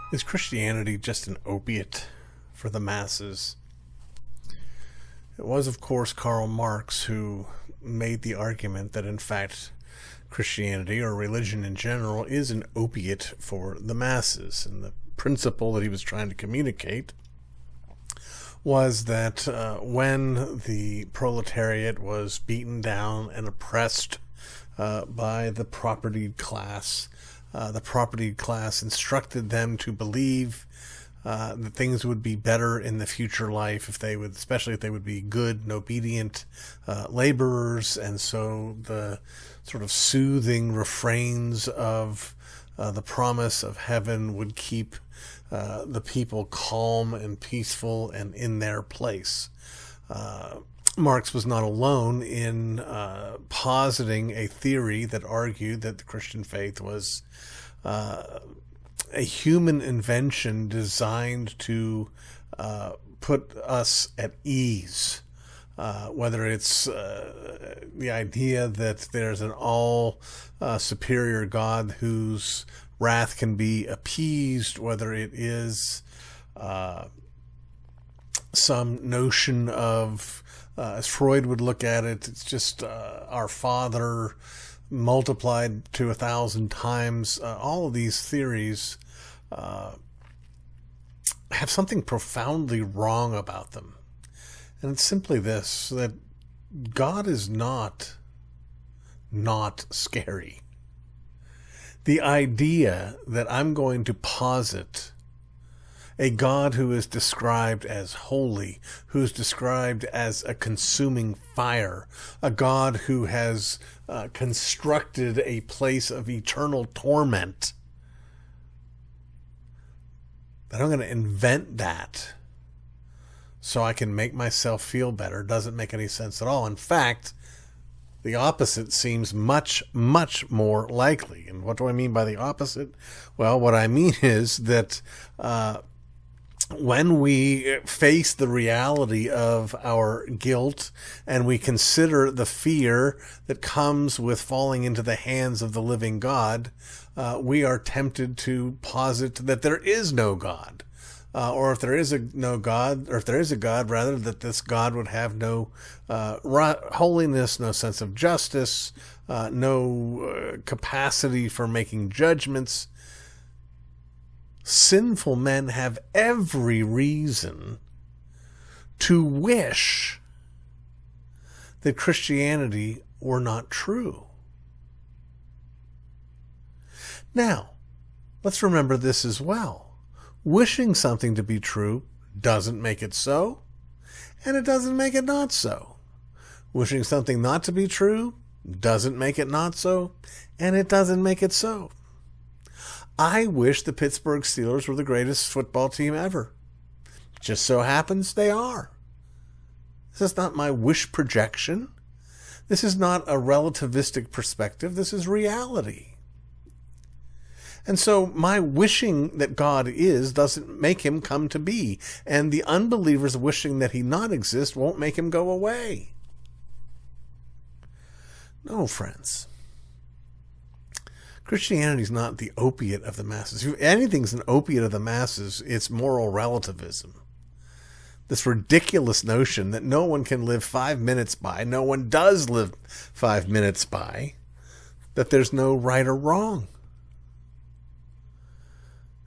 Is Christianity just an opiate for the masses? It was, of course, Karl Marx who made the argument that, in fact, Christianity, or religion in general, is an opiate for the masses. And the principle that he was trying to communicate was that when the proletariat was beaten down and oppressed by the propertied class instructed them to believe that things would be better in the future life especially if they would be good and obedient laborers. And so the sort of soothing refrains of the promise of heaven would keep the people calm and peaceful and in their place. Marx was not alone in positing a theory that argued that the Christian faith was a human invention designed to put us at ease. Whether it's the idea that there's an all superior God whose wrath can be appeased, whether it is some notion of, as Freud would look at it, it's just our Father multiplied to 1,000 times. All of these theories have something profoundly wrong about them. And it's simply this, that God is not scary. The idea that I'm going to posit a God who is described as holy, who is described as a consuming fire, a God who has constructed a place of eternal torment, that I'm going to invent that so I can make myself feel better, doesn't make any sense at all. In fact, the opposite seems much, much more likely. And what do I mean by the opposite? Well, what I mean is that when we face the reality of our guilt and we consider the fear that comes with falling into the hands of the living God, we are tempted to posit that there is no God. Or if there is a God, rather, that this God would have no holiness, no sense of justice, no capacity for making judgments. Sinful men have every reason to wish that Christianity were not true. Now, let's remember this as well. Wishing something to be true doesn't make it so, and it doesn't make it not so. Wishing something not to be true doesn't make it not so, and it doesn't make it so. I wish the Pittsburgh Steelers were the greatest football team ever. Just so happens they are. This is not my wish projection. This is not a relativistic perspective. This is reality. And so my wishing that God is doesn't make him come to be. And the unbelievers wishing that he not exist won't make him go away. No, friends. Christianity is not the opiate of the masses. If anything's an opiate of the masses, it's moral relativism. This ridiculous notion that no one can live 5 minutes by, no one does live 5 minutes by, that there's no right or wrong.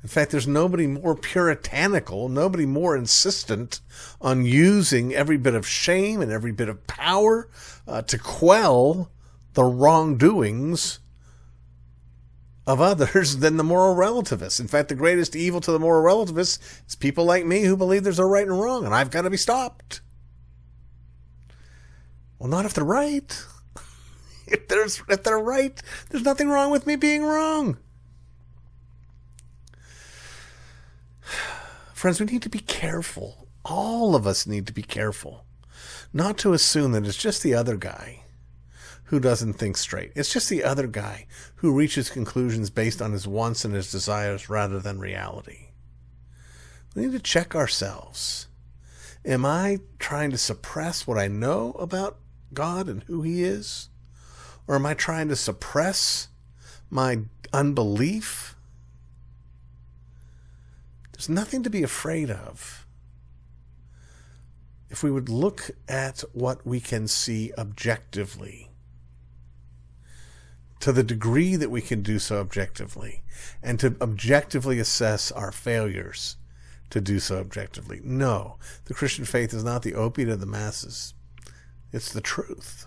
In fact, there's nobody more puritanical, nobody more insistent on using every bit of shame and every bit of power to quell the wrongdoings of others than the moral relativists. In fact, the greatest evil to the moral relativists is people like me who believe there's a right and wrong, and I've got to be stopped. Well, not if they're right. If they're right, there's nothing wrong with me being wrong. Friends, we need to be careful. All of us need to be careful not to assume that it's just the other guy who doesn't think straight. It's just the other guy who reaches conclusions based on his wants and his desires rather than reality. We need to check ourselves. Am I trying to suppress what I know about God and who he is? Or am I trying to suppress my unbelief There's nothing to be afraid of. If we would look at what we can see objectively, to the degree that we can do so objectively, and to objectively assess our failures to do so objectively. No, the Christian faith is not the opiate of the masses. It's the truth.